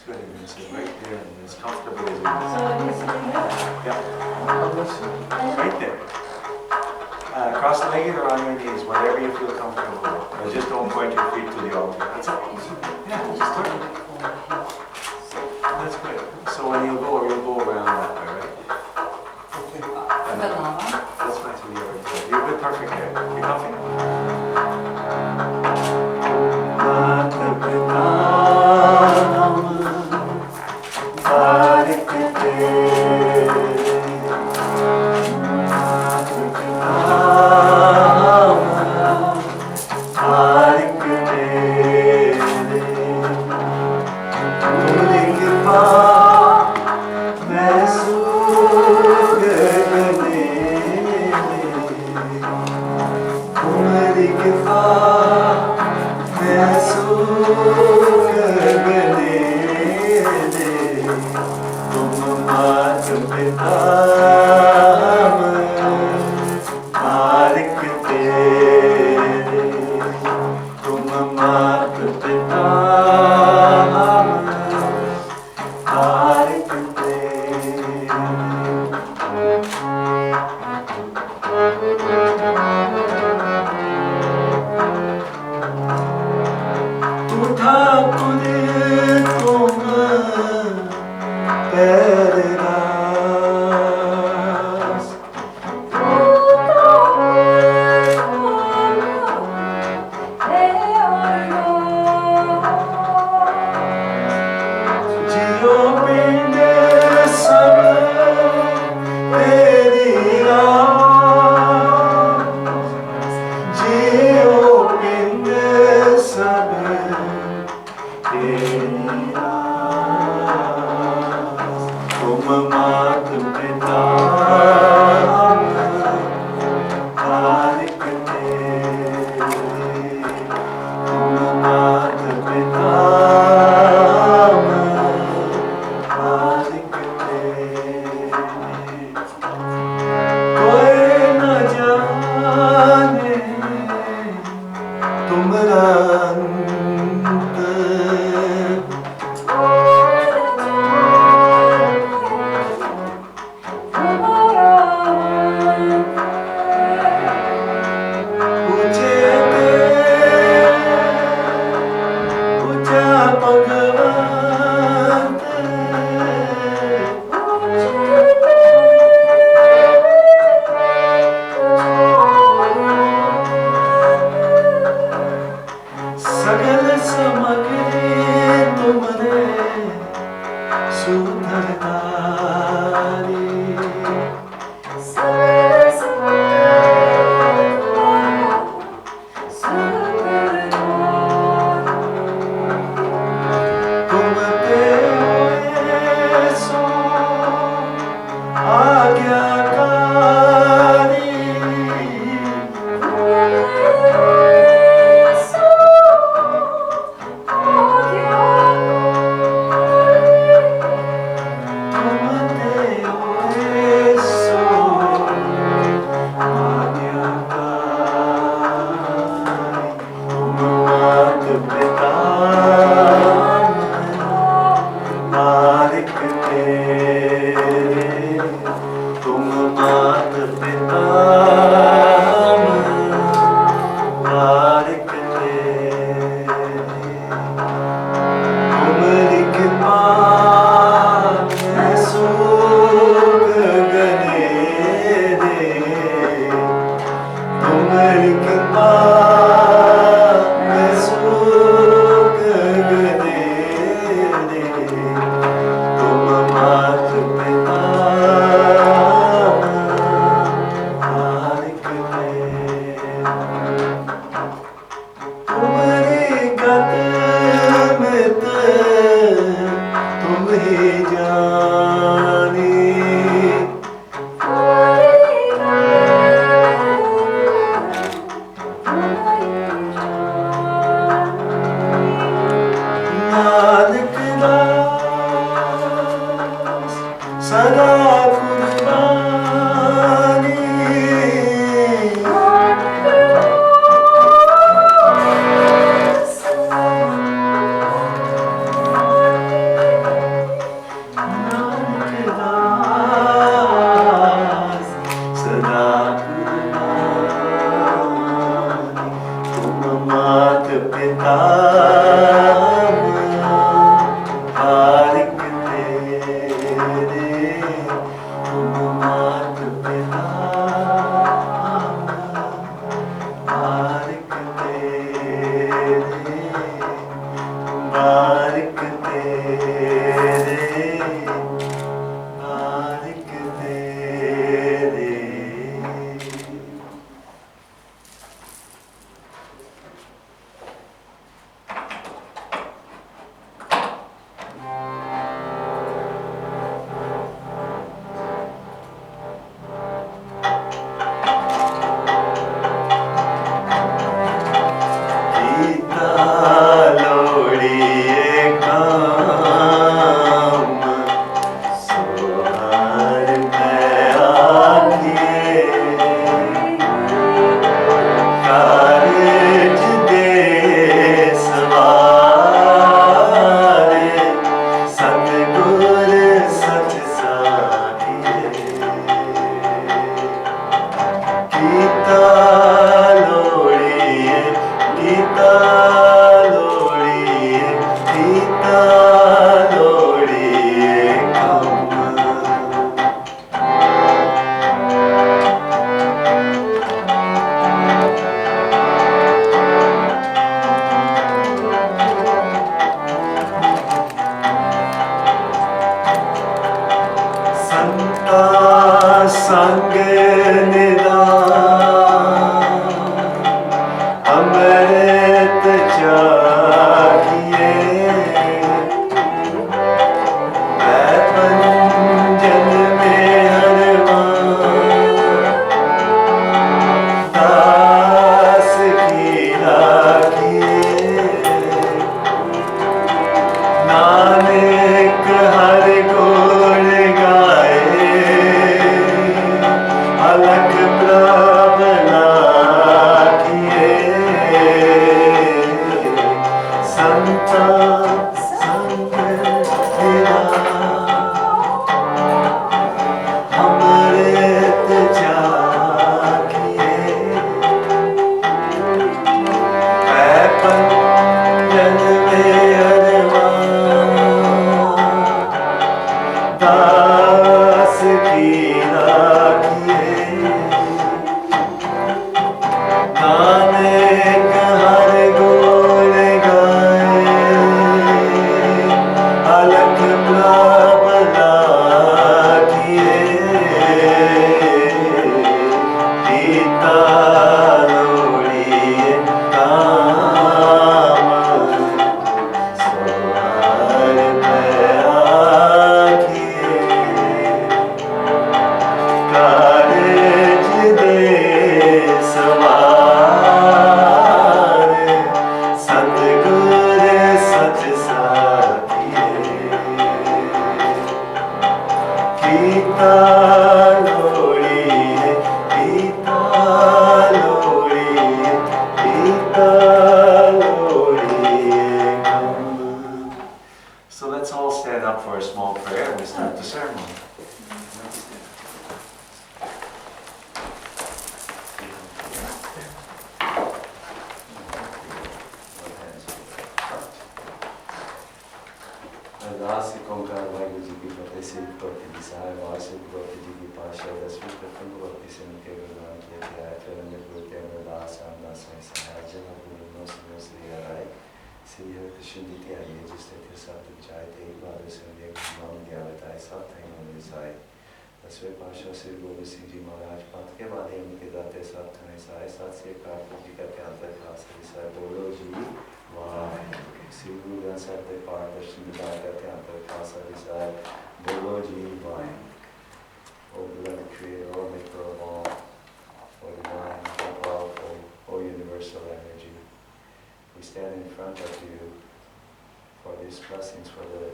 good. You're going to sit right there and as comfortable as you can. So he's sitting there? Yeah. Right there. Cross-legged or on your knees, whatever you feel comfortable with. But just don't point your feet to the altar. That's it. Yeah, just do it. That's good. So when you'll go around that way, right? Okay. That's fine. So you're good, perfect there. You comfy? So let's all stand up for a small prayer and we start the ceremony. अरदास ओंकार वाहिगुरु जी की फतेह से भक्ति की सहाय वासी भक्ति जी की पातशाह दसवीं प्रथम भक्ति से उनके गुणगान किए जाए फिर अन्य प्रवृत्ति अरदास रामदास में सहाय जन गुरु नो श्री हराय श्री हरि कृष्ण जी की आइए जिसने फिर सब जाए थे एक बार से उन्हें नाम दिया बताए सब थे उन्होंने साए दसवें पातशाह श्री गोविंद सिंह जी महाराज पाठ के बाद ही उनके दाते साथ थे साए साथ से कार्तिक जी का ख्याल रखा श्री साहब बोलो जी वाह श्री गुरु ग्रंथ साहब के पाठ दर्शन विचार का ध्यान रखा सभी साहब बोलो जी वाह O beloved Creator, O Maker of all, O Divine, O Powerful, O Universal Energy, we stand in front of you for these blessings for the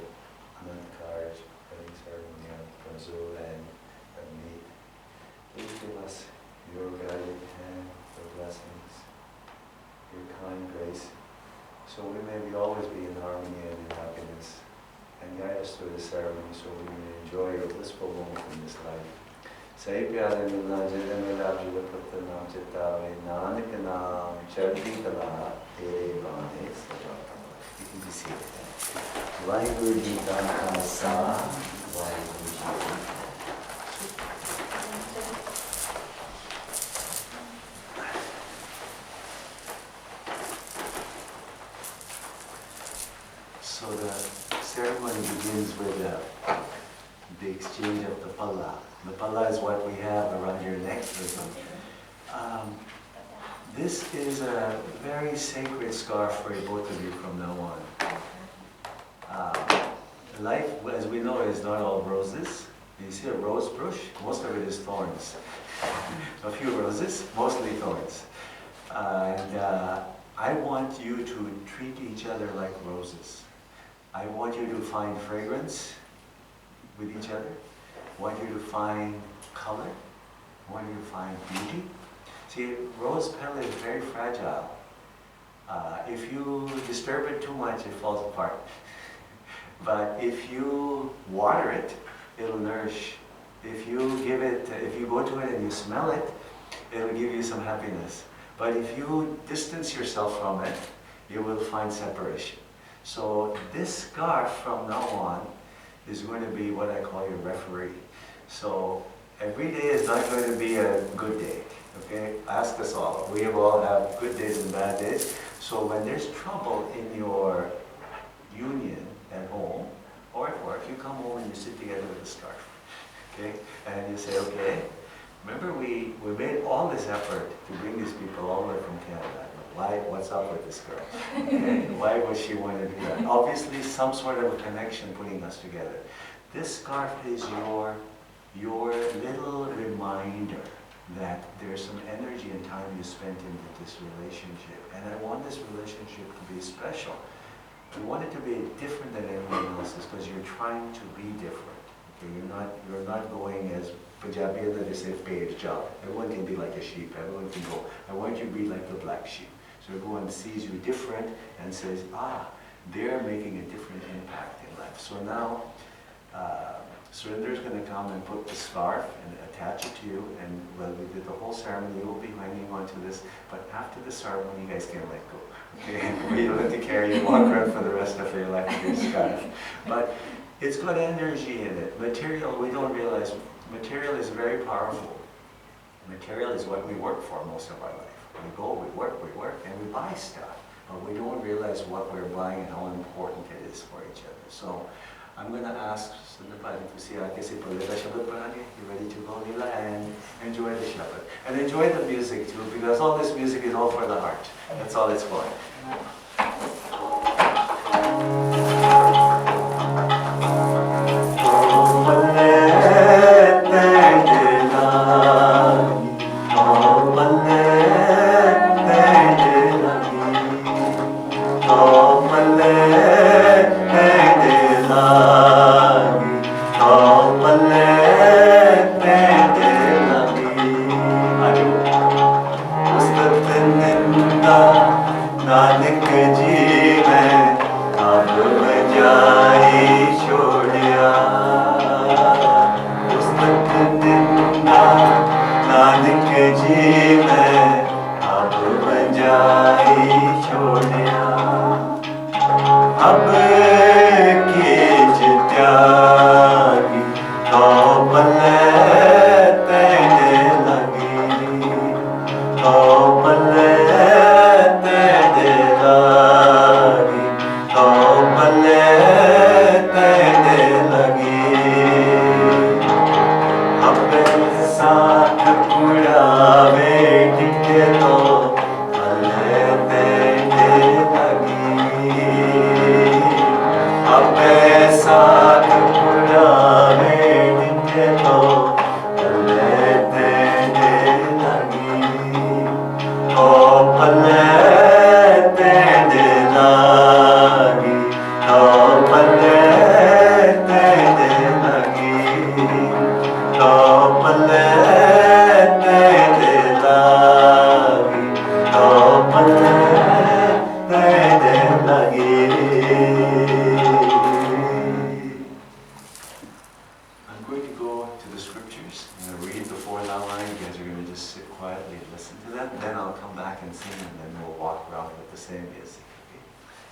Anand Karj, wedding ceremony of Brazil and me. Please give us your guided hand, your blessings, your kind grace, so we may always be in harmony and in happiness. And guide us through this ceremony so we may enjoy your blissful moment in this life. Say pyare milna jitne mila jiva putra naam chitta ve nanak naam chardi kala tere bane Sikh. Vaheguru Ji Ka Khalsa, Vaheguru Ji Ki Fateh. So the ceremony begins with the exchange of the palla. The palla is what we have around your neck. This is a very sacred scarf for both of you from now on. Life, as we know, is not all roses. You see a rose bush? Most of it is thorns. A few roses, mostly thorns. I want you to treat each other like roses. I want you to find fragrance with each other. I want you to find color. I want you to find beauty. See, rose petal is very fragile. If you disturb it too much, it falls apart. But if you water it, it'll nourish. If you go to it and you smell it, it'll give you some happiness. But if you distance yourself from it, you will find separation. So this scarf from now on is going to be what I call your referee. So every day is not going to be a good day. Okay? Ask us all. We all have good days and bad days. So when there's trouble in your union at home or at work, you come home and you sit together with a scarf. Okay? And you say, okay, remember we made all this effort to bring these people all the way from Canada. What's up with this girl? Okay? Why would she want to do that? Obviously some sort of a connection putting us together. This scarf is your little reminder that there's some energy and time you spent into this relationship. And I want this relationship to be special. I want it to be different than everyone else's because you're trying to be different. Okay? You're not going as Punjabi and they say page job. Everyone can be like a sheep. Everyone can go. I want you to be like the black sheep. So everyone sees you different and says, they're making a different impact in life. So now, Surinder is going to come and put the scarf and attach it to you, and well, we did the whole ceremony, you will be hanging on to this, but after the ceremony, you guys can let go. Okay? You don't have to carry it, walk around for the rest of your life with your scarf. But it's got energy in it. Material, we don't realize, material is very powerful. Material is what we work for most of our life. We go, we work, and we buy stuff. But we don't realize what we're buying and how important it is for each other. So I'm going to ask Interfatih to see you ready to go, Leela, and enjoy the Shabbat. And enjoy the music too, because all this music is all for the heart. That's all it's for.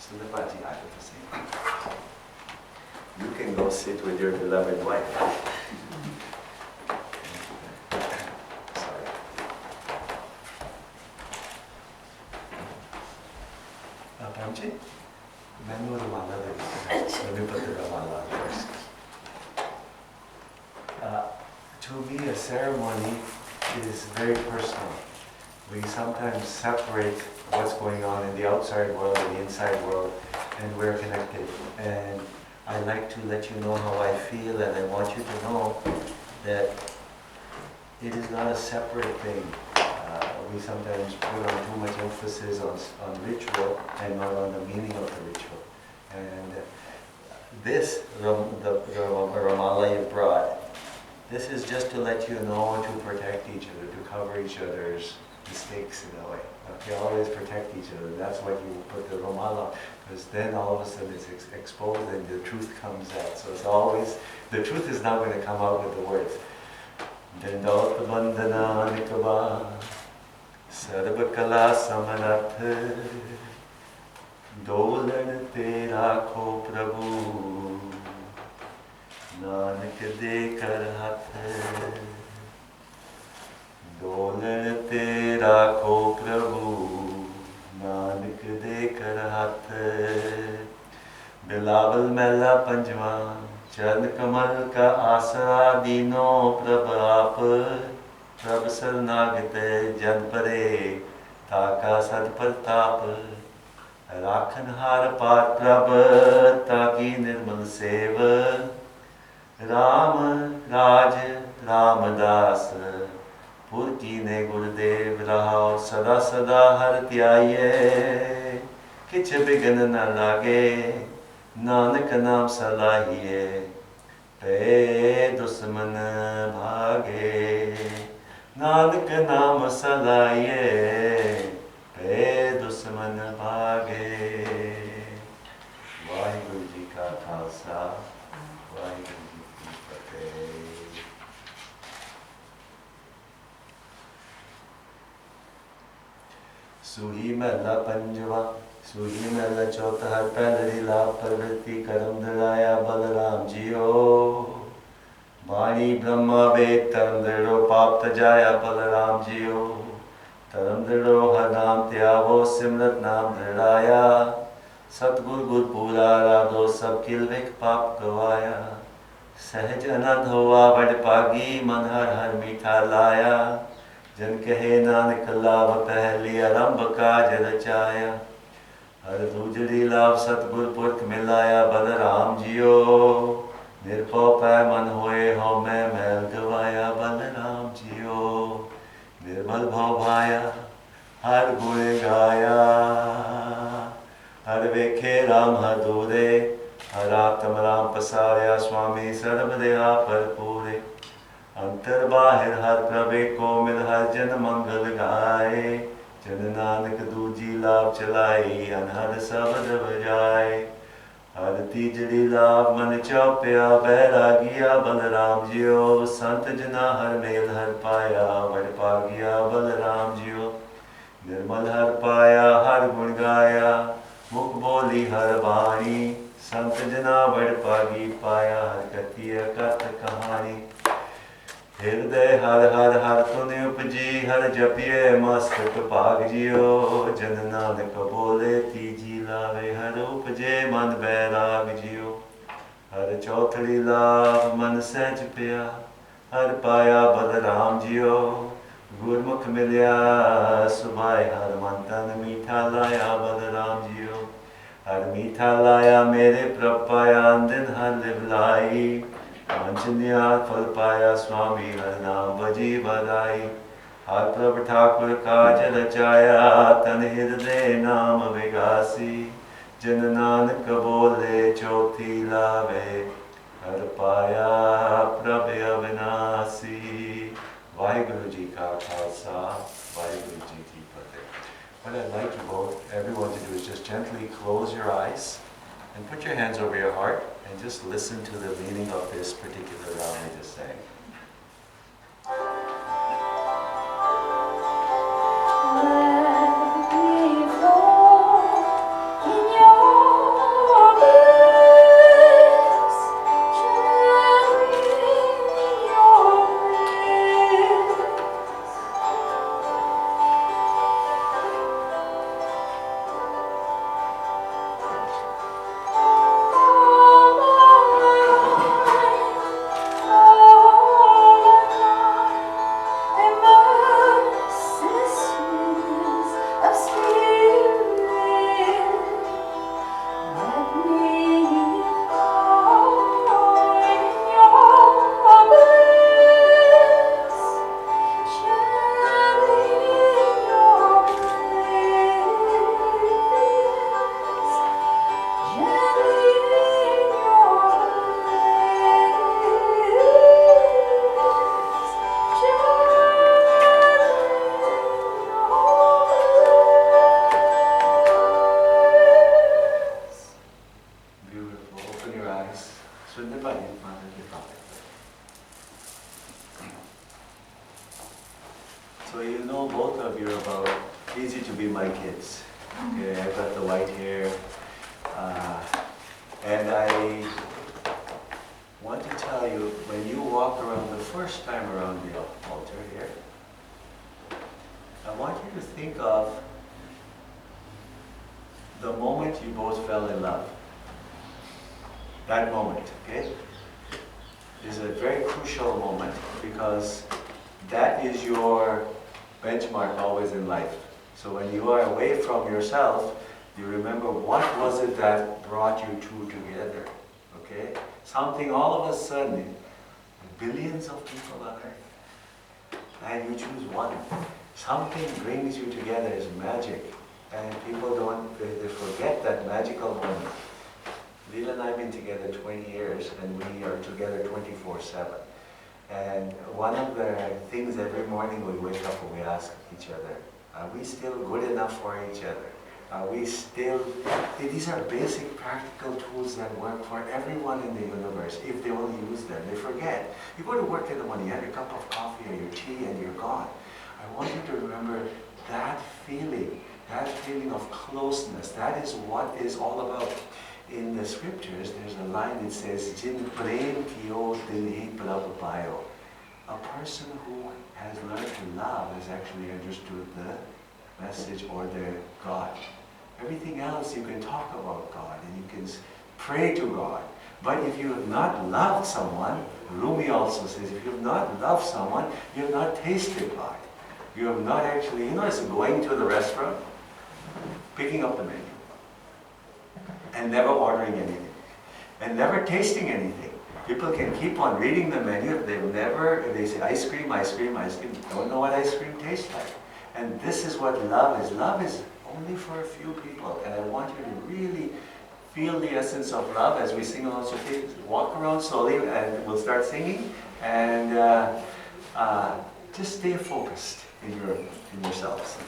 So the Baji, I do the same. You can go sit with your beloved wife. Sorry. Pamji, menu Ramala. Let me put the Ramala first. To me, a ceremony is very personal. We sometimes separate what's going on in the outside world and the inside world, and we're connected. And I like to let you know how I feel, and I want you to know that it is not a separate thing. We sometimes put on too much emphasis on ritual and not on the meaning of the ritual. And this, the Ramala you brought, this is just to let you know to protect each other, to cover each other's mistakes in a way. Okay, always protect each other. That's why you put the Ramala, because then all of a sudden it's exposed and the truth comes out. So it's always, the truth is not going to come out with the words. Dandot bandana nikaba sarva kala samanarth dolan te rakho prabhu nanak de kar hath dolan te rakho prabhu nanak de kar hath Bilawal मैला पंजवा चरण कमल का आसरा दीनो प्रभ आप प्रभ शरणागत जन परे ताका सद प्रताप राखन हार पार प्रभ ताकि निर्मल सेव राम राज रामदास पुर कीने गुरुदेव रहाओ सदा सदा हर त्याये किछ बिघन न लागे नानक नाम सलाहिए पे दुश्मन भागे नानक नाम सलाहिए पे दुश्मन भागे वाहिगुरु जी का खालसा वाहिगुरु जी की फतेह। सूही महला पंजवा सूही महला चौथा पहलरी लाभ प्रवृत्ति करम दराया बलराम जियो वाणी ब्रह्मा वेद धर्म दृढ़ो पाप तजाया बलराम जियो धर्म दृढ़ो हर नाम त्यागो सिमरत नाम दृढ़ाया सतगुर गुर पूरा राधो सब किल विख पाप गवाया सहज अनंत हुआ बड़ पागी मन हर हर मीठा लाया जन कहे नानक लाभ पहली आरंभ काज रचाया हर दूजरी लाभ सतगुर पुरख मिलाया बलराम जियो निरपौ पै मन होए हो मैं मैल गवाया बलराम जियो निर्मल भव भाया हर गुण गाया हर वेखे राम हर दूरे हर आत्म राम पसारिया स्वामी सर्व दया भरपूरे अंतर बाहिर हर प्रभे को मिल हर जन मंगल गाए जन नानक दूजी लाभ चलाई अनहद शब्द बजाए हर तीजड़ी लाभ मन चौपया बैरागिया बलराम जियो संत जना हर मेल हर पाया बड़ पागिया बलराम जियो निर्मल हर पाया हर गुण गाया मुख बोली हर वाणी संत जना बड़ पागी पाया हर कथि कथ कहानी हृदय हर हर हर तुनि उपजी हर जपिए मस्तक भाग जियो जन नानक बोले तीजी लावे हर उपजे मन बैराग जियो हर चौथड़ी लाभ मन सहज पिया हर पाया बलराम जियो गुरमुख मिलिया सुभाए हर मन तन मीठा लाया बलराम जियो हर मीठा लाया मेरे प्रभ पाया दिन हर लिवलाई वांछनीय फल पाया स्वामी हर नाम बजी बधाई हर प्रभ ठाकुर काज रचाया तन हृदय नाम विगासी जन नानक बोले चौथी लावे हर पाया प्रभ अविनाशी। वाहिगुरु जी का खालसा वाहिगुरु जी की फतेह। What I'd like you both, everyone to do is just gently close your eyes and put your hands over your heart and just listen to the meaning of this particular round we just sang. Let me fall in your days. Okay, I've got the white hair. And I want to tell you, when you walk around the first time around the altar here, I want you to think of the moment you both fell in love. That moment, okay, is a very crucial moment because that is your benchmark always in life. So when you are away from yourself, you remember what was it that brought you two together, okay? Something all of a sudden, billions of people on earth, and you choose one. Something brings you together, is magic. And people they forget that magical moment. Leela and I have been together 20 years, and we are together 24/7. And one of the things every morning we wake up and we ask each other, are we still good enough for each other? Are we still, these are basic practical tools that work for everyone in the universe if they only use them. They forget. You go to work in the morning, you have your cup of coffee or your tea and you're gone. I want you to remember that feeling of closeness. That is what is all about. In the scriptures, there's a line that says, Jin prem kiyo dil hi prabh payo. A person who has learned to love has actually understood the message or the God. Everything else you can talk about God and you can pray to God. But if you have not loved someone, Rumi also says, if you have not loved someone, you have not tasted God. You have not actually, it's going to the restaurant, picking up the menu, and never ordering anything, and never tasting anything. People can keep on reading the menu if if they say ice cream, ice cream, ice cream, don't know what ice cream tastes like. And this is what love is. Love is only for a few people. And I want you to really feel the essence of love as we sing along. So walk around slowly and we'll start singing. And just stay focused in yourselves.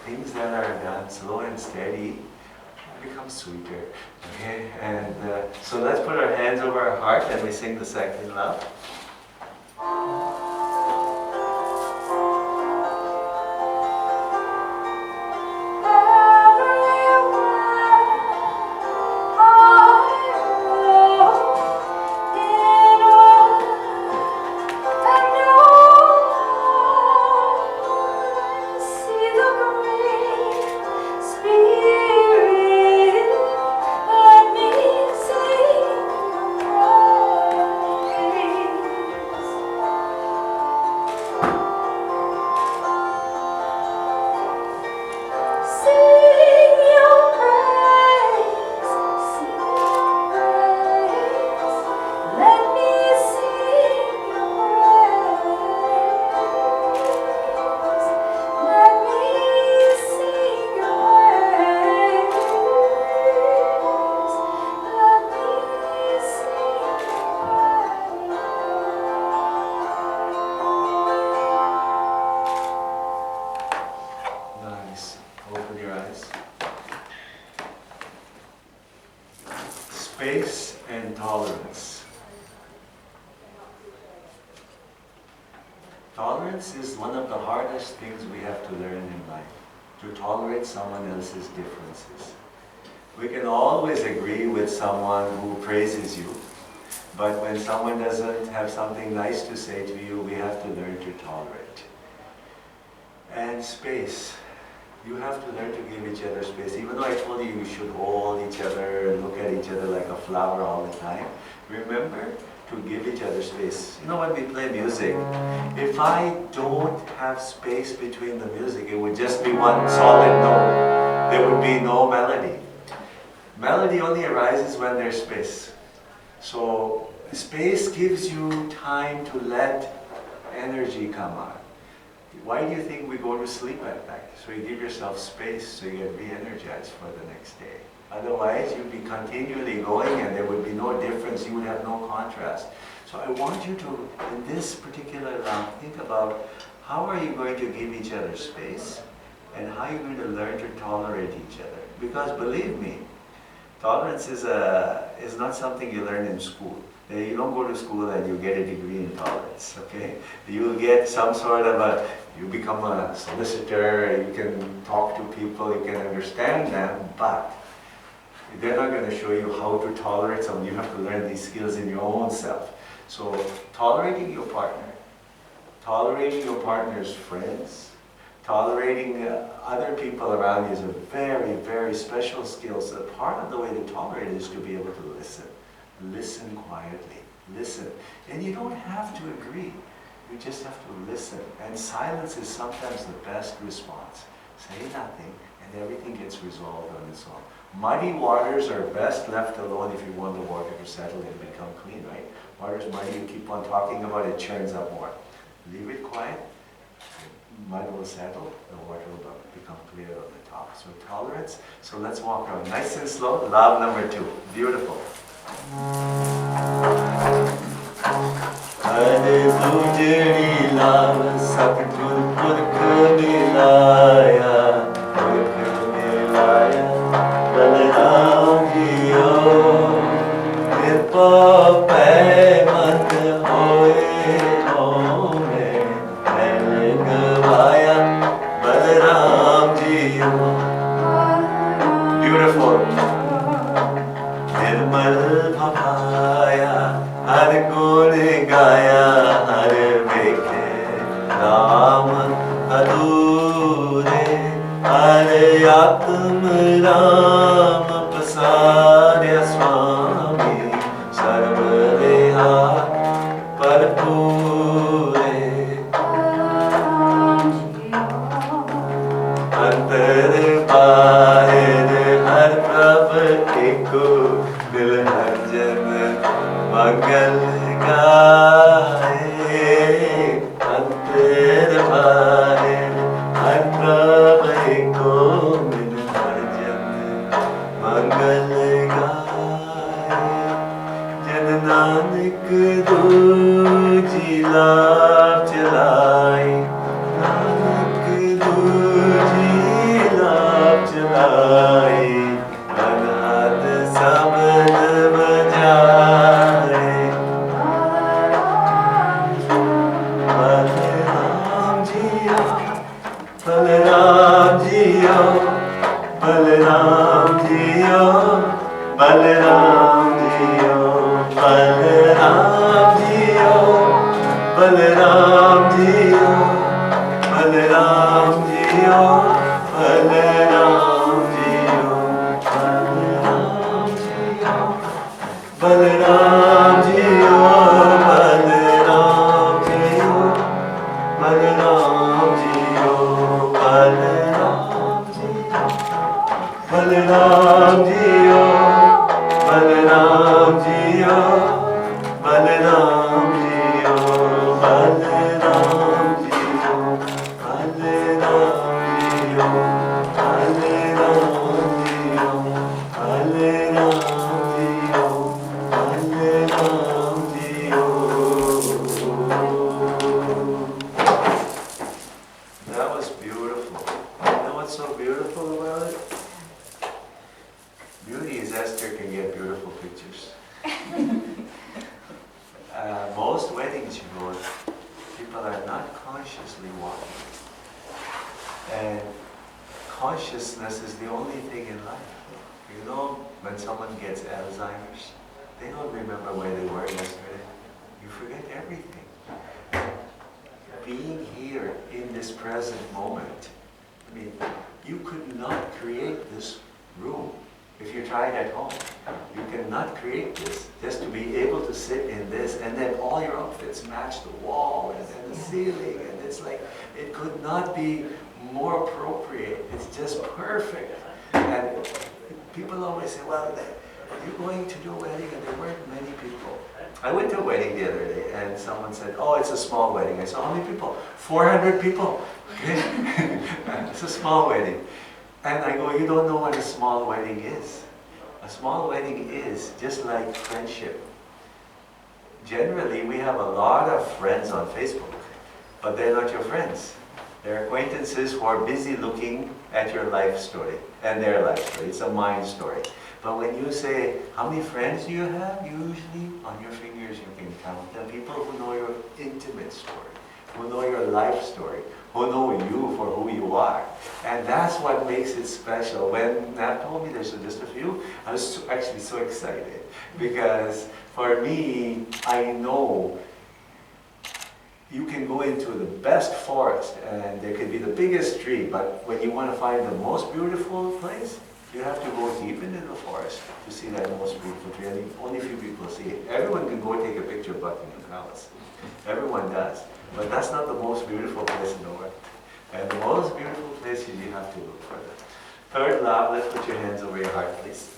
Things that are done slow and steady become sweeter. Okay, and so let's put our hands over our heart and we sing the second love. Space and tolerance. Tolerance is one of the hardest things we have to learn in life, to tolerate someone else's differences. We can always agree with someone who praises you, but when someone doesn't have something nice to say to you, we have to learn to tolerate. And space. You have to learn to give each other space. Even though I told you you should hold each other and look at each other like a flower all the time, remember to give each other space. You know, when we play music, if I don't have space between the music, it would just be one solid note. There would be no melody. Melody only arises when there's space. So space gives you time to let energy come out. Why do you think we go to sleep at night? So you give yourself space so you get re-energized for the next day. Otherwise, you'd be continually going and there would be no difference, you would have no contrast. So I want you to, in this particular round, think about how are you going to give each other space and how are you going to learn to tolerate each other. Because believe me, tolerance is not something you learn in school. You don't go to school and you get a degree in tolerance, okay? You get some sort of you become a solicitor, you can talk to people, you can understand them, but they're not going to show you how to tolerate someone. You have to learn these skills in your own self. So tolerating your partner's friends, tolerating other people around you is a very, very special skill. So part of the way to tolerate is to be able to listen. Listen quietly. Listen. And you don't have to agree. You just have to listen. And silence is sometimes the best response. Say nothing and everything gets resolved on its own. Muddy waters are best left alone if you want the water to settle and become clean, right? Water's muddy, you keep on talking about it, churns up more. Leave it quiet, mud will settle, the water will become clear on the top. So tolerance, so let's walk around. Nice and slow, love number 2. Beautiful. Hare Dujri Lava Satgur Purkh Milaya Purkh Milaya Balaram Jiyo Nirpa Pai Mat Hoye Ome Mail Gavaya Balaram Jiyo. Beautiful. Nirmal Bhavaya Har Gun Gaya Har Vekhe Ram Adure Har Atma Ram Pasarya Swami Sarvadeha Parpure Antar Bahir Har Prabh Eko Dil Har Jan Mangal Gaye Antar Bahir Har Prabh Eko Dil Har Jan Mangal Gaye Jan Nanak Duji Lav Chalai Nanak Duji Lav Chalai Anad Sabad Bajaye Balaram Jiyo Balaram Jiyo Balaram Jiyo Balaram Jiyo Balaram Jiyo Balaram Jiyo Balaram Jiyo Balaram Jiyo Balaram Jiyo Balaram Jiyo Balaram Jiyo Balaram Jiyo Balaram Jiyo Balaram Jiyo Balaram Jiyo Balaram Jiyo Balaram Jiyo That was beautiful. You know what's so beautiful about it? Beauty is Esther can get beautiful pictures. Most weddings, you know, people are not consciously walking. And consciousness is the only thing in life. You know, when someone gets Alzheimer's, they don't remember where they were yesterday. You forget everything. Being here in this present moment, I mean, you could not create this room if you tried at home. You cannot create this just to be able to sit in this, and then all your outfits match the wall and then the ceiling, and it's like, it could not be more appropriate. It's just perfect. And people always say, well, you're going to do a wedding, and there weren't many people. I went to a wedding the other day, and someone said, oh, it's a small wedding. I said, how many people? 400 people. It's a small wedding. And I go, you don't know what a small wedding is. A small wedding is just like friendship. Generally, we have a lot of friends on Facebook, but they're not your friends. They're acquaintances who are busy looking at your life story and their life story. It's a mind story. But when you say, how many friends do you have? Usually, on your fingers, you can count them. People who know your intimate story, who know your life story, who know you for who you are. And that's what makes it special. When Nat told me there's just a few, I was actually so excited. Because for me, I know you can go into the best forest and there could be the biggest tree, but when you want to find the most beautiful place, you have to go deep into the forest to see that most beautiful tree. And only few people see it. Everyone can go take a picture of Buckingham Palace. Everyone does. But that's not the most beautiful place in the world. And the most beautiful place you have to look for that. Third love, let's put your hands over your heart, please.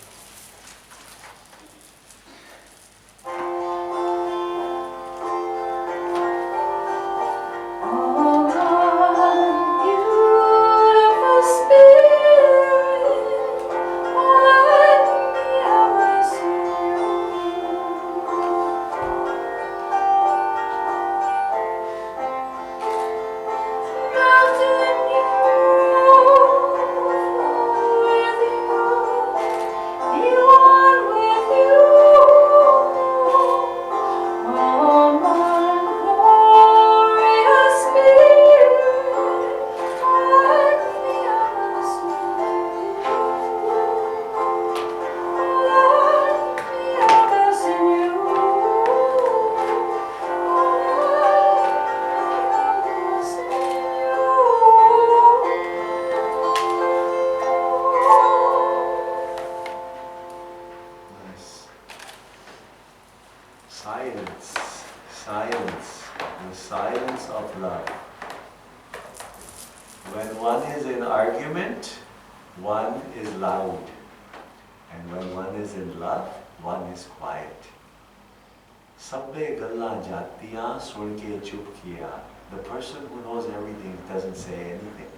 The person who knows everything doesn't say anything.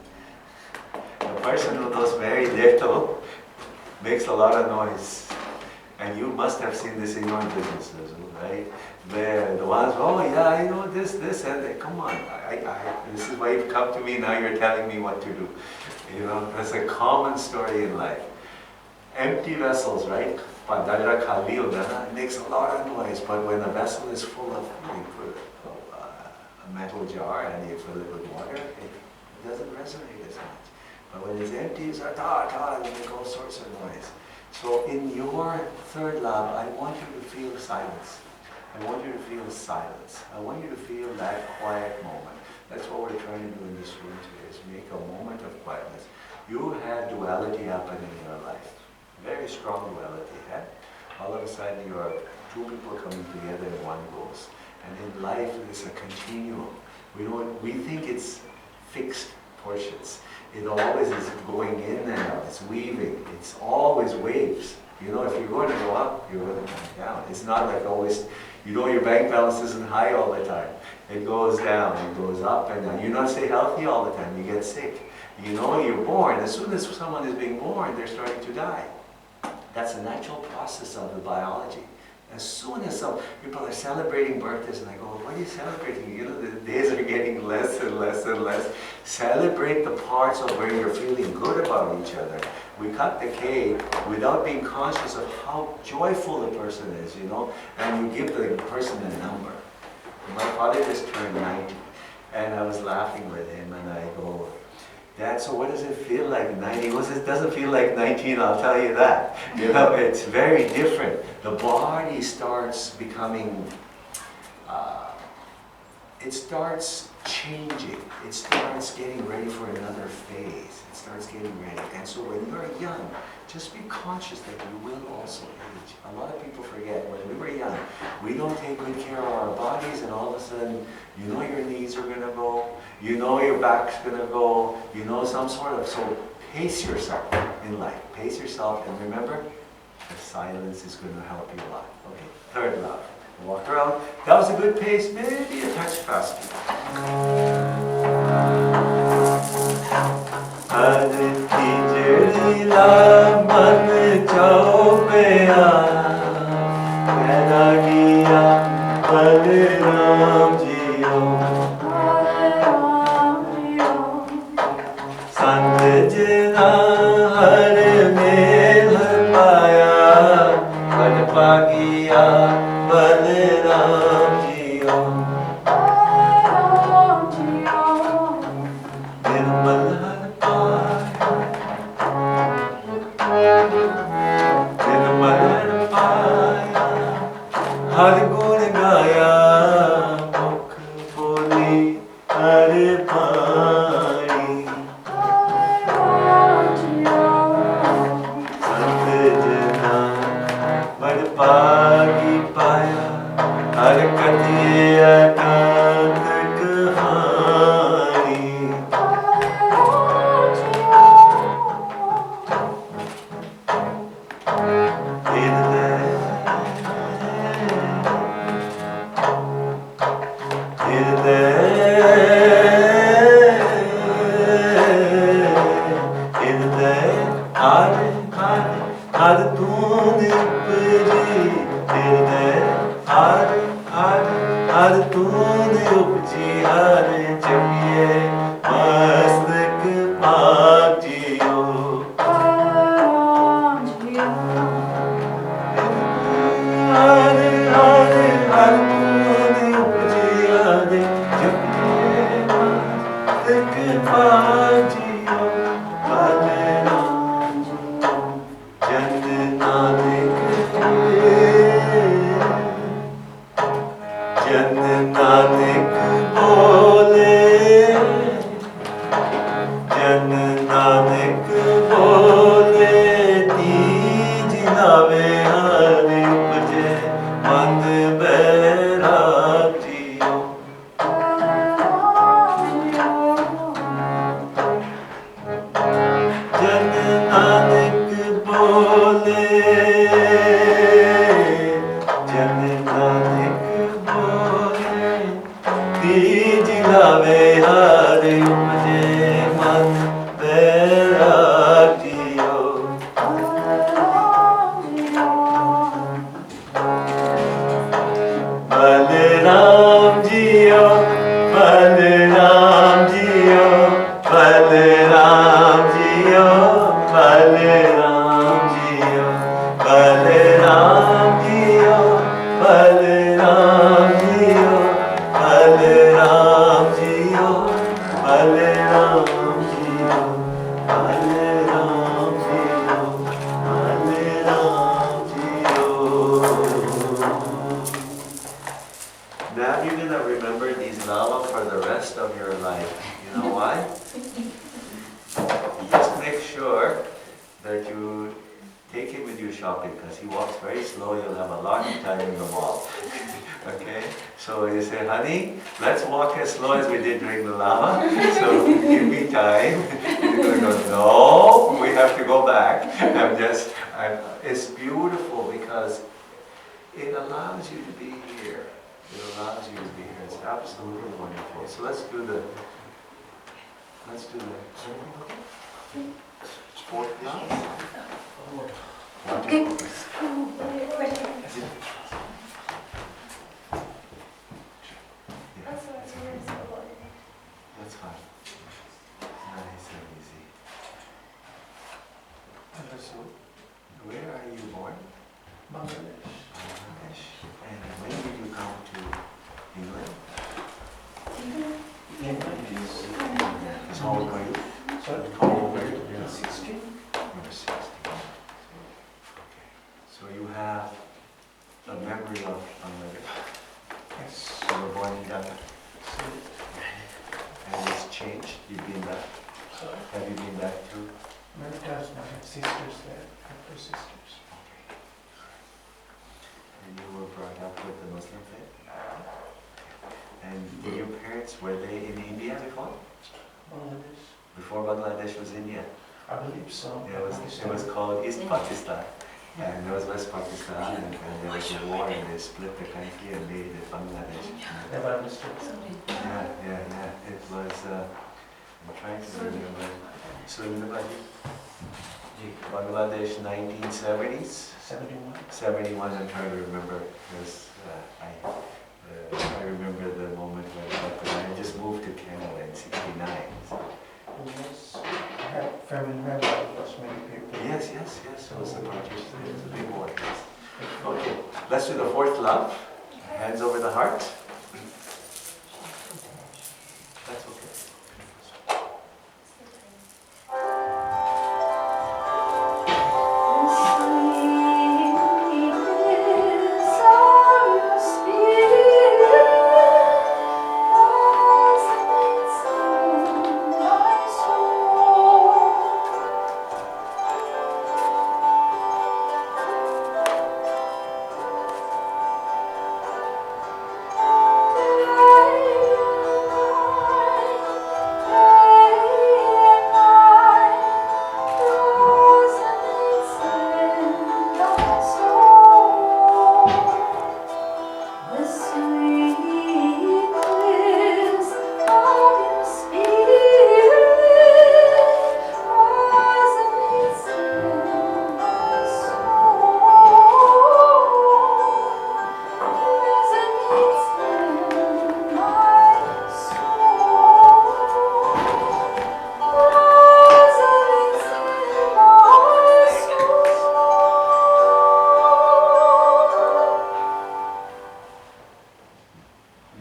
The person who knows very little makes a lot of noise. And you must have seen this in your businesses, right? Where the ones, oh yeah, I know this, and they, come on, this is why you've come to me, now you're telling me what to do. You know, that's a common story in life. Empty vessels, right? It makes a lot of noise, but when a vessel is full of a metal jar and you fill it with water, it doesn't resonate as much. But when it's empty, it's like and make all sorts of noise. So in your third love, I want you to feel silence. I want you to feel silence. I want you to feel that quiet moment. That's what we're trying to do in this room today, is make a moment of quietness. You had duality happen in your life. Very strong duality. All of a sudden you are two people coming together and one goes. And in life it's a continuum. We think it's fixed portions. It always is going in and out. It's weaving. It's always waves. You know, if you're going to go up, you're going to come down. It's not like always, you know, your bank balance isn't high all the time. It goes down, it goes up and down. You not stay healthy all the time, you get sick. You know, you're born. As soon as someone is being born, they're starting to die. That's a natural process of the biology. As soon as some people are celebrating birthdays, and I go, what are you celebrating? You know, the days are getting less and less and less. Celebrate the parts of where you're feeling good about each other. We cut the cake without being conscious of how joyful the person is, you know, and you give the person a number. My father just turned 90, and I was laughing with him, and I go, Dad, so what does it feel like 90? Well, it doesn't feel like 19, I'll tell you that. You know, it's very different. The body starts becoming, it starts changing. It starts getting ready for another phase. It starts getting ready. And so when you're young, just be conscious that you will also age. A lot of people forget, when we were young, we don't take good care of our bodies, and all of a sudden, you know your knees are going to go, you know your back's going to go, you know some sort of, so pace yourself in life. Pace yourself, and remember, the silence is going to help you a lot. Okay, third love. Walk around. That was a good pace, maybe a touch faster. Okay. Rasul, Where are you born? Bangladesh. Bangladesh. And when did you come to England? England. How old were you? Sorry? How old were you? 16. You were 16. Okay. So you have a memory of Bangladesh. Yes. You were born in Dhaka. So, And it's changed. You've been back. sorry. Have you been back to? Many times I have sisters there. I have 2 sisters. And you were brought up with the Muslim faith? And were your parents, were they in India before? Bangladesh. Before Bangladesh was India? I believe so. It was called East Pakistan. And there was West Pakistan, and there was a war, and they split the country and made it Bangladesh. Never understood. Yeah. It was, I'm trying to remember. So Bangladesh 1970s? 71. 71, I'm trying to remember, because I remember the moment when I just moved to Canada in 69. So. Yes. I have family members, lost many people. Yes, it was the partition, it was a big war. Yes. Okay, let's do the 4th love. Hands over the heart. That's okay.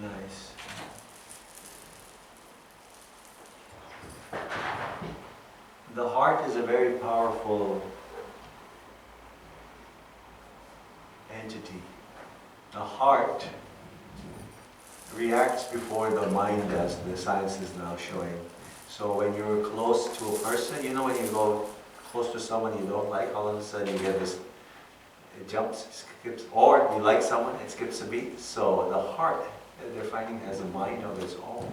Nice. The heart is a very powerful entity. The heart reacts before the mind does, the science is now showing. So when you're close to a person, you know when you go close to someone you don't like, all of a sudden you get this, it jumps, skips, or you like someone, it skips a beat. So the heart, they're finding, has a mind of its own.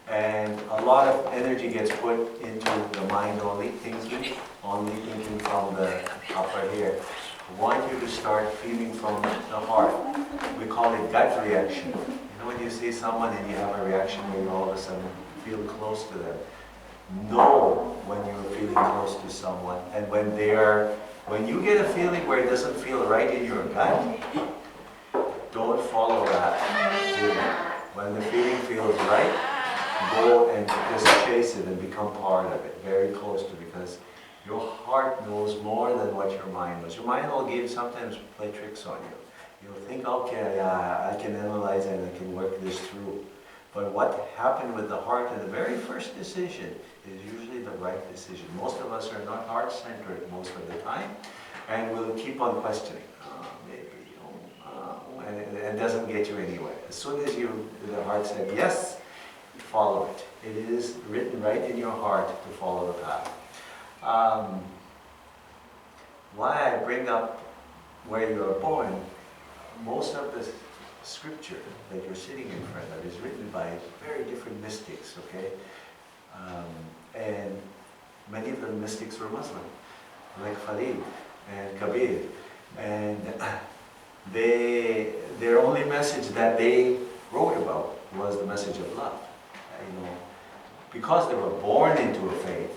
And a lot of energy gets put into the mind only thinking from the upper here. I want you to start feeling from the heart. We call it gut reaction. You know when you see someone and you have a reaction where you all of a sudden feel close to them. Know when you're feeling close to someone, and when you get a feeling where it doesn't feel right in your gut, don't follow that feeling. When the feeling feels right, go and just chase it and become part of it, very close to it, because your heart knows more than what your mind knows. Your mind will sometimes play tricks on you. You'll think, okay, I can analyze it and I can work this through. But what happened with the heart in the very first decision is usually the right decision. Most of us are not heart-centered most of the time, and we'll keep on questioning. And it doesn't get you anywhere. As soon as the heart said yes, follow it. It is written right in your heart to follow the path. Why I bring up where you are born, most of the scripture that you're sitting in front of is written by very different mystics, okay? And many of the mystics were Muslim, like Farid and Kabir. And their only message that they wrote about was the message of love. Because they were born into a faith,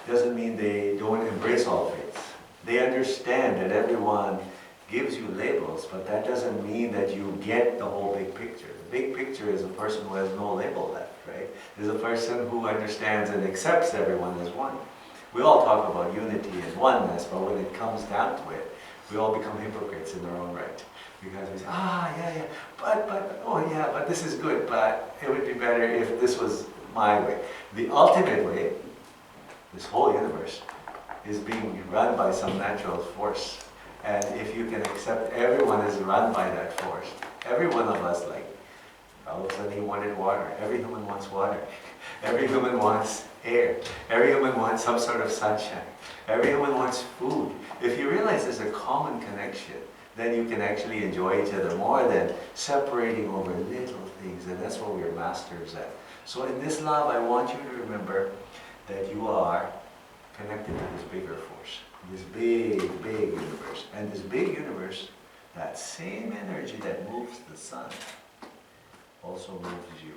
doesn't mean they don't embrace all faiths. They understand that everyone gives you labels, but that doesn't mean that you get the whole big picture. The big picture is a person who has no label left, right? There's a person who understands and accepts everyone as one. We all talk about unity and oneness, but when it comes down to it, we all become hypocrites in our own right. Because we say, yeah, but this is good, but it would be better if this was my way. The ultimate way, this whole universe, is being run by some natural force. And if you can accept everyone is run by that force, every one of us, like, all of a sudden he wanted water. Every human wants water. Every human wants air. Every human wants some sort of sunshine. Every human wants food. If you realize there's a common connection, then you can actually enjoy each other more than separating over little things. And that's what we're masters at. So in this love, I want you to remember that you are connected to this bigger force. This big, big universe. And this big universe, that same energy that moves the sun, also moves you.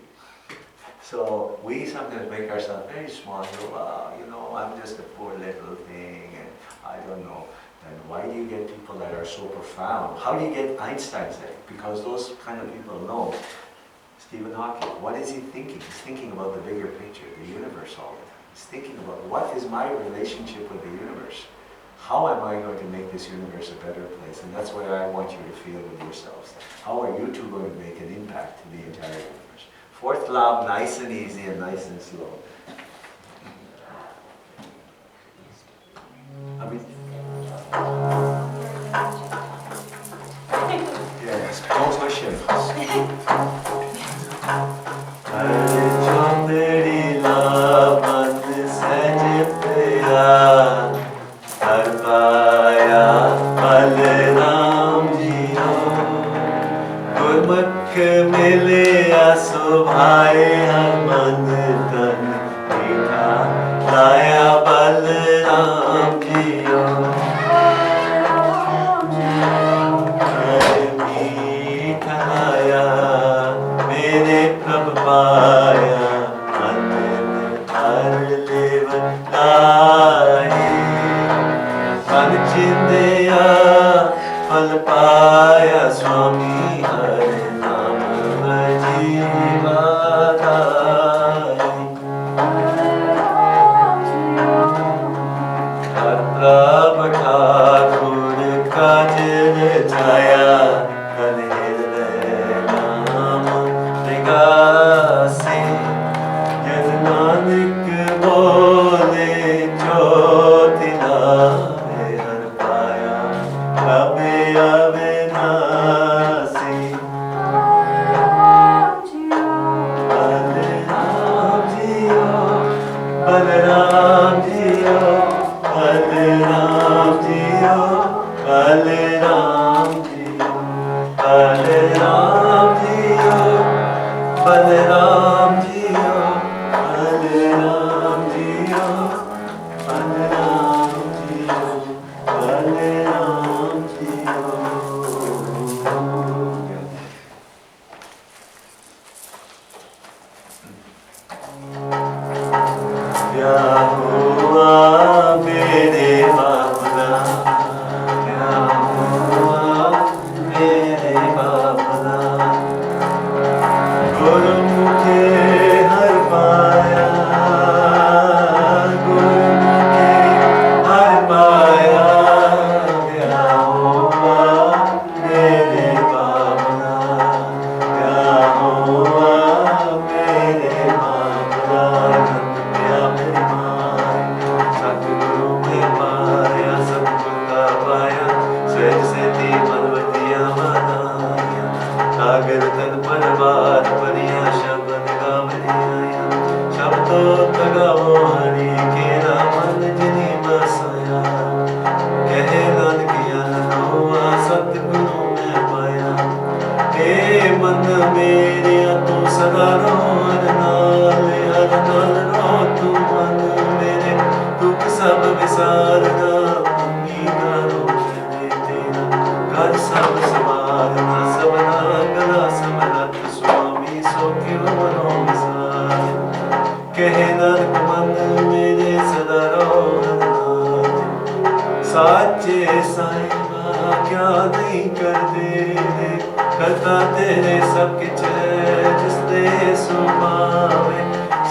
So we sometimes make ourselves very small. Go, I'm just a poor little thing, and I don't know. And why do you get people that are so profound? How do you get Einstein's at it? Because those kind of people know. Stephen Hawking, what is he thinking? He's thinking about the bigger picture, the universe all the time. He's thinking about what is my relationship with the universe? How am I going to make this universe a better place? And that's what I want you to feel with yourselves. How are you two going to make an impact to the entire universe? Fourth love, nice and easy and nice and slow. I mean, yes, no questions.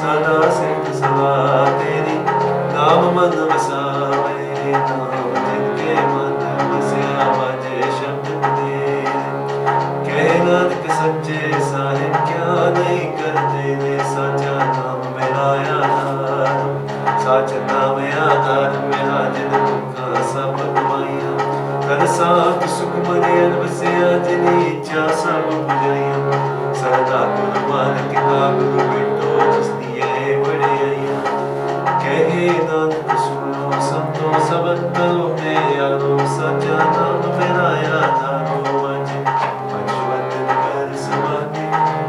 Sada Singh Sava Teri Naam Man Sachana me adar me hajin dukha sab gavaiya. Kar saab sukh mane vasya jini icha sab bujaiya. Sada kurban kitab vindo jis diye badaiya. Kehe nanak suno santo sabat karo me yaro. Sachana mera yadaro vaje. Panchvat kar sabage,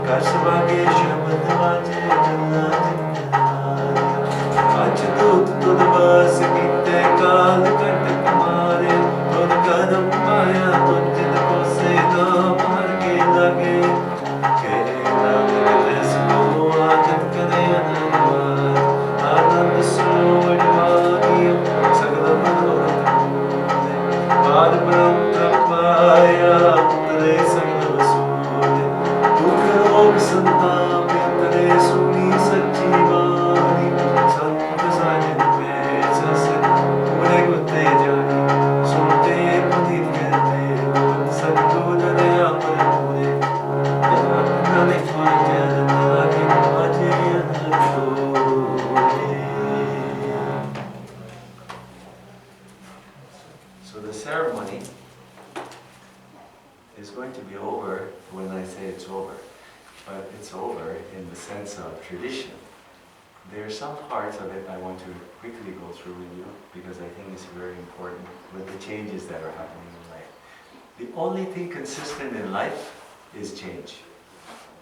kar sabage shabad vaje jannat. Achutut tudvas kitte kaal kat kumare. Tud karam maya tunjit ko se naam har ke lage. Kehe nanak lesko ajan kare anand. Anand so advagiyam sagala manorat. Par brahm brahmaya uttare sagala sure. Dukh rog santap uttare suni sachi vani. Sant sajan pe sas pure gutte jani. Sunte putit karte put satgur daya pure. Nanak vajan age ajayan dore. So the ceremony is going to be over when I say it's over. But it's over in the sense of tradition. There are some parts of it I want to quickly go through with you because I think it's very important with the changes that are happening in life. The only thing consistent in life is change.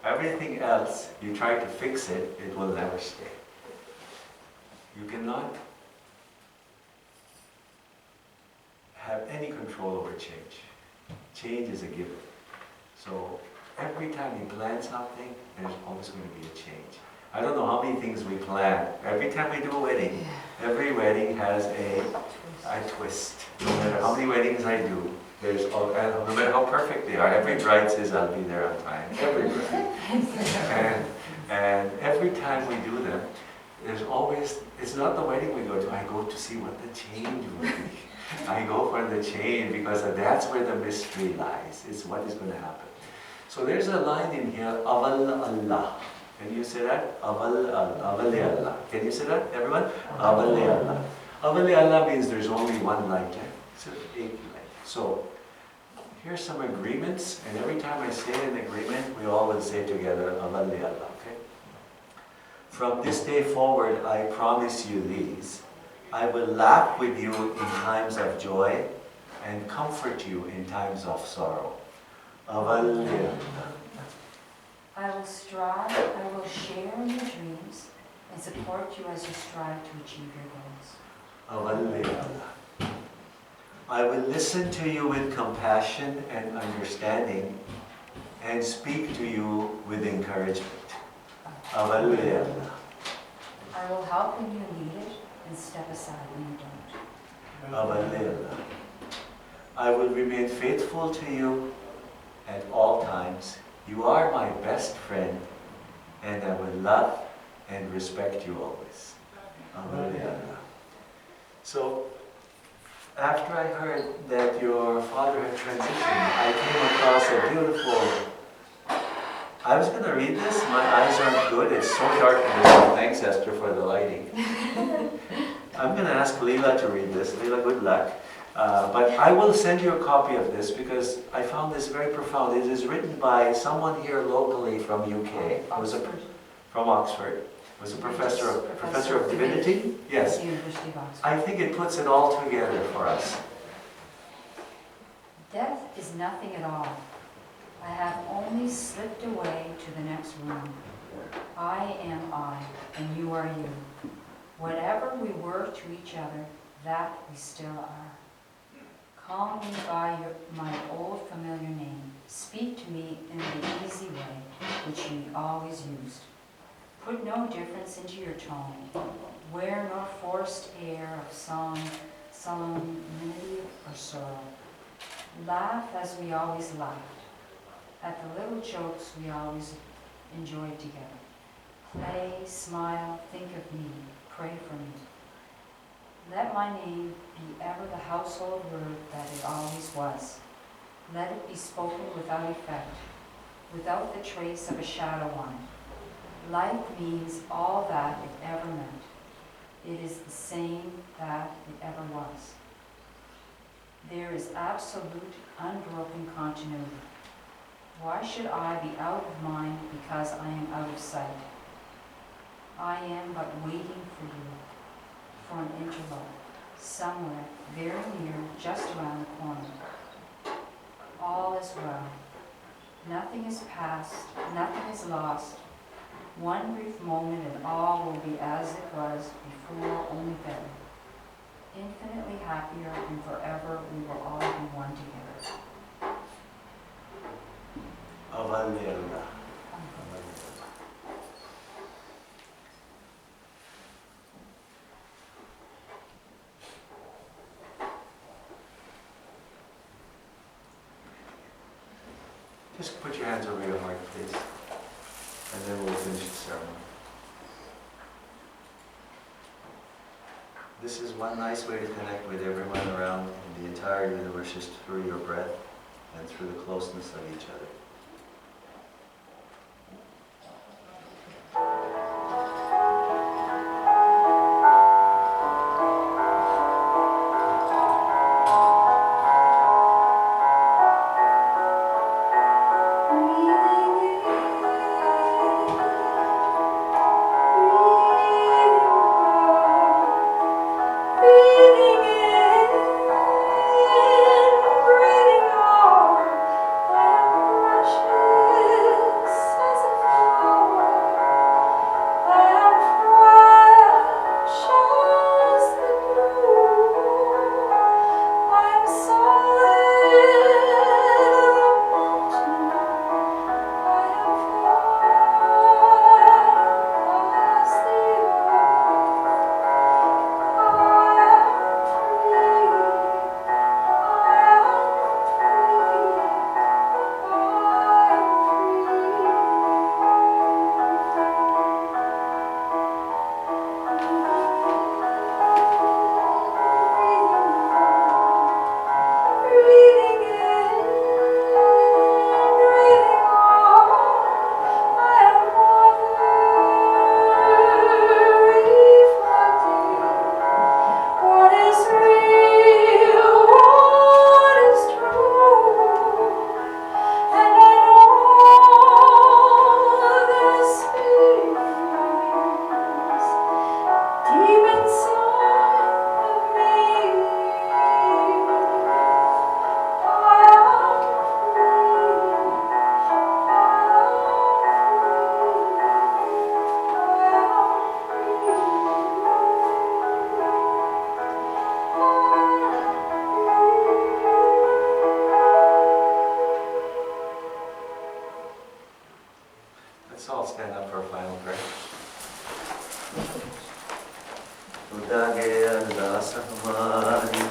Everything else, you try to fix it, it will never stay. You cannot have any control over change. Change is a given. So every time you plan something, there's always going to be a change. I don't know how many things we plan. Every time we do a wedding, every wedding has a twist. No matter how many weddings I do, there's all, and no matter how perfect they are, every bride says I'll be there on time. Every bride. And every time we do them, there's always, it's not the wedding we go to, I go to see what the change will be. I go for the change because that's where the mystery lies. It's what is going to happen. So there's a line in here, Aval Allah. Can you say that? Aval Allah. Can you say that, everyone? Aval Allah. Aval Allah means there's only one lifetime. It's an 8 life. So here's some agreements, and every time I say an agreement, we all will say together, Aval Allah. Okay? From this day forward, I promise you these. I will laugh with you in times of joy and comfort you in times of sorrow. Avalya. I will strive, I will share in your dreams and support you as you strive to achieve your goals. Avalya. I will listen to you with compassion and understanding and speak to you with encouragement. Avalya. I will help when you need it and step aside when you don't. Avalya. I will remain faithful to you at all times. You are my best friend, and I will love and respect you always. Avalya. So, after I heard that your father had transitioned, I came across a beautiful... I was going to read this, my eyes aren't good, it's so dark in this room. Thanks, Esther, for the lighting. I'm going to ask Leela to read this. Leela, good luck. But I will send you a copy of this because I found this very profound. It is written by someone here locally from UK, from Oxford. Was a professor of divinity? Yes. University of Oxford. I think it puts it all together for us. Death is nothing at all. I have only slipped away to the next room. I am I, and you are you. Whatever we were to each other, that we still are. Call me by my old familiar name. Speak to me in the easy way, which you always used. Put no difference into your tone. Wear no forced air of solemnity or sorrow. Laugh as we always laughed. At the little jokes we always enjoyed together. Play, smile, think of me, pray for me. Let my name be ever the household word that it always was. Let it be spoken without effect, without the trace of a shadow on it. Life means all that it ever meant. It is the same that it ever was. There is absolute, unbroken continuity. Why should I be out of mind because I am out of sight? I am but waiting for you, for an interval, somewhere, very near, just around the corner. All is well. Nothing is past, nothing is lost. One brief moment and all will be as it was before, only better. Infinitely happier, and forever we will all be one together. Avalenda. Just put your hands over your heart, please. And then we'll finish the ceremony. This is one nice way to connect with everyone around the entire universe, just through your breath and through the closeness of each other. Let's all stand up for a final prayer. Udage adasa hamari,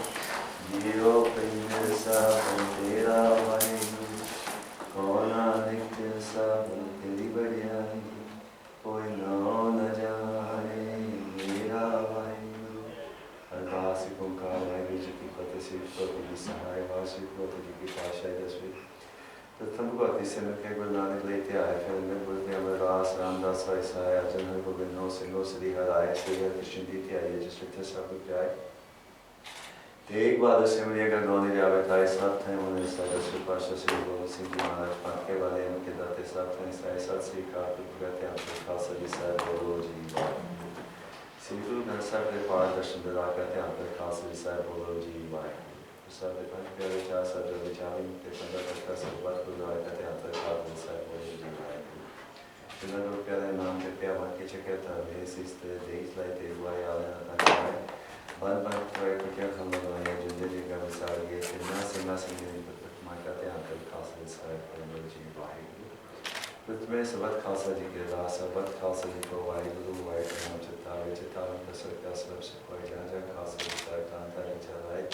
Dio Pindesa Pantera Vainu, Kona Niktesa Panteri Badiani, Koi no na jane, Mera Vainu, Adasi Kumka Vainu Ji ki Patasi Pati Visahai Vasi Pati Ji ki Pashai Dasvi. प्रथम को अतिशय के गुरु नानक लेते आए फिर उन्हें बोलते हैं रास रामदास ईसाया जनहर गोविंदो सिंहो श्री हराय श्री हर कृष्ण दी थी आइए जिस रिक्त सब कुछ आए एक बार से मुझे अगर गौनी जावे था सब थे उन्हें सारे सुपाशा श्री गोविंद सिंह जी महाराज पाक के वाले उनके दाते सब थे सारे सत श्री कार्तिक कहते हैं आपके खास जी साहब बोलो जी श्री गुरु घर साहब के पार दर्शन दिला कहते हैं आपके खास जी साहब बोलो जी वाहे सब पंच प्यारे चार सब जो विचारी के पंद्रह तक का सब बात को जाए कहते हैं आपके खास जी साहब बोलो जी वाहे जिन्हें लोग प्यारे नाम के प्यार बात के चक्कर था देश इस देश लाए थे हुआ याद है ना था बन पर क्या हम लोग आए जिंदगी का विचार ये सिन्हा सिन्हा सिन्हा तक मायका ते आंतर खासा विचार पर जी वाहिगुरु प्रथमे सबत खासा जी के रास सबत खासा जी को वाहिगुरु वाहिगुरु नाम चित्तावे का सरका सब से कोई जान खासा विचार कांता चलाए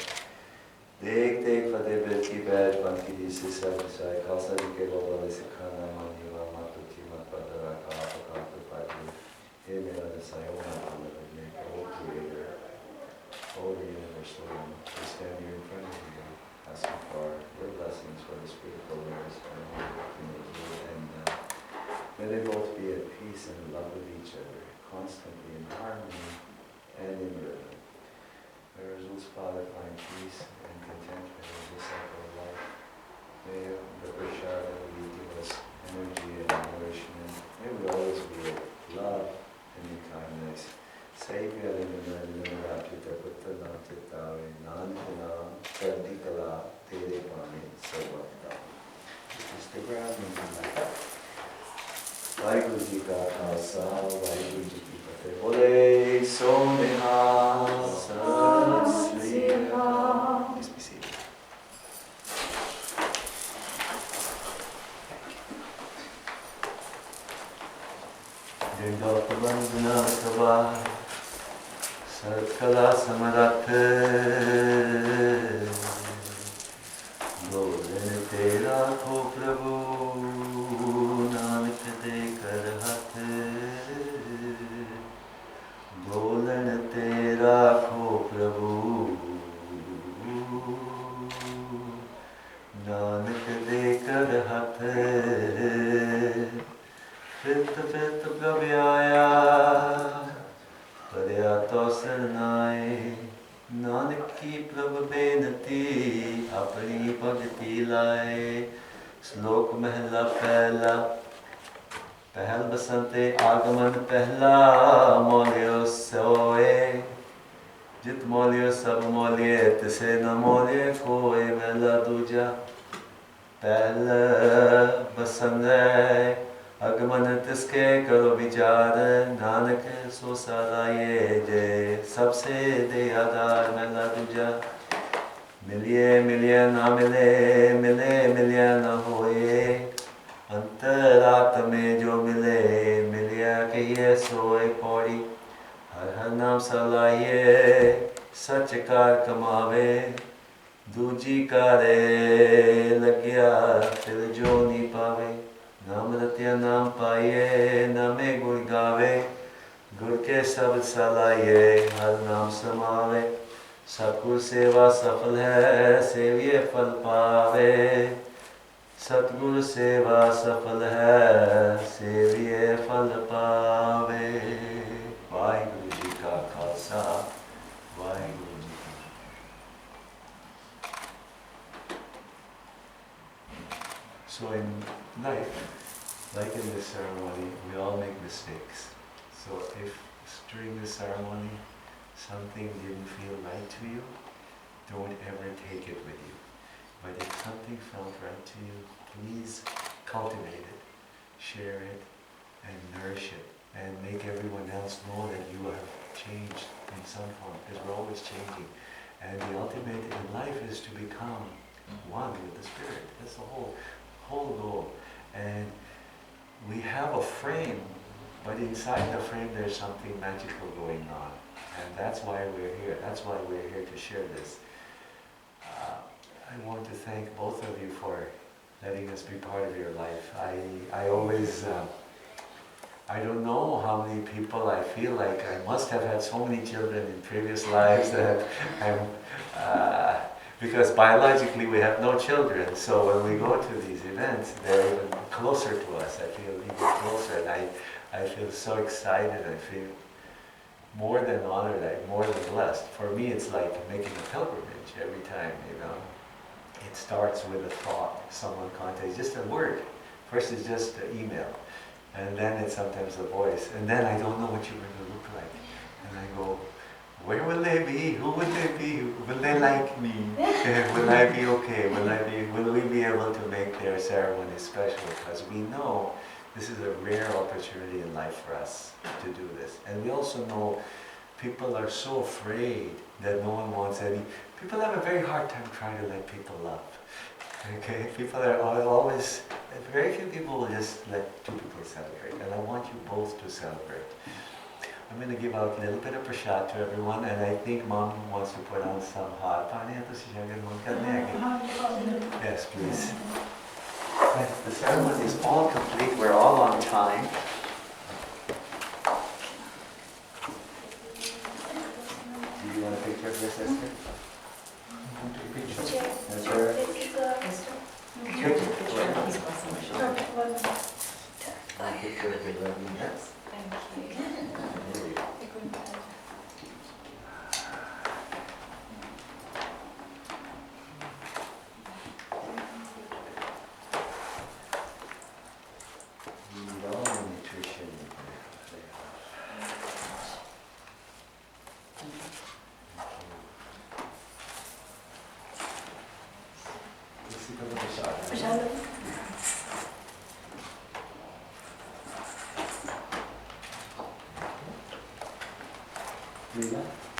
देख देख फतेह बेद की बैठ बन की जी से सब विचार खासा जी के बाबा सिखाना मानी वा मातु की मत पदरा का आपका तो पाई ये मेरा विचार होना हमने को creator Holy Universal One, we stand here in front of you, asking for your blessings for this beautiful years and may they both be at peace and love with each other, constantly in harmony, and in rhythm. May our Zul's Father find peace and contentment in this cycle of life. May the Prashad we give us energy and nourishment. May we always be of love and kindness. Say Pyarindra Putra Chittave Nanana Chardikala Tere Pani Sarvata. This is the ground in Vaheguru Ji Ka Khalsa, Vaheguru Ji Ki Fateh. Bole So Nihal Sat Sri Akal. Please be seated. Jai Vandana Kava Satkala Samarathe Golden Tera Ko Prabhu Nanak Dekar Hathe Golden Tera Ko Prabhu Nanak Dekar Hathe Fitta Prabhyaya Paryato Saranai Nanak ki Prabhu Benati Apani Bhagati Lai Slok Mahla Pehla Pehal Basante Agaman Pehla Molyo Soe Jit Molyo Sab Molye Tise Na Molye Koe Mela Duja Pehla Basante Agaman Tiske Karo Vichar Nanak So Saraye Je Sabse De Adar Mela Duja Milye Milye Na Mile Mile Milye Na Hoye Antarat Me Jo Mile Milye Kaye Soe Pori Har Har Naam Salaye Sachkar Kamave Duji Kare Lagya Fil Jo Ni Pave Nam Ratya Nam Paye Name Gur Gave Gur Ke Sabd Salaye Har Naam Samave Satgur Seva Safal Hai Seviye Fal Pave Satgur Seva Safal Hai Seviye Fal Pave Vaheguru Ji Ka Khalsa Vaheguru Ji Ki Fateh. So in life, like in this ceremony, we all make mistakes. So if during the ceremony something didn't feel right to you, don't ever take it with you. But if something felt right to you, please cultivate it, share it, and nourish it, and make everyone else know that you have changed in some form, because we're always changing. And the ultimate in life is to become one with the Spirit. That's the whole goal. And we have a frame, but inside the frame there's something magical going on. And that's why we're here. That's why we're here to share this. I want to thank both of you for letting us be part of your life. I always, I don't know how many people I feel like I must have had so many children in previous lives that I'm, because biologically we have no children, so when we go to these events, they're even closer to us. I feel even closer, and I feel so excited. I feel more than honored, more than blessed. For me, it's like making a pilgrimage every time, you know. It starts with a thought, someone contacts, just a word. First it's just an email, and then it's sometimes a voice, and then I don't know what you're going to look like. And I go, where will they be? Who will they be? Will they like me? Will I be okay? Will we be able to make their ceremony special? Because we know this is a rare opportunity in life for us to do this. And we also know people are so afraid that no one wants any. People have a very hard time trying to let people love. Okay? People are always, very few people will just let two people celebrate. And I want you both to celebrate. I'm going to give out a little bit of prasad to everyone, and I think Mom wants to put on some hot pani. Yes, please. The ceremony is all complete. We're all on time. Do you want a picture of your sister? Want a picture? That's her. Picture of your lovely nuts. Thank you. There we go. इसी का तो प्रसाद है। प्रसाद ठीक है।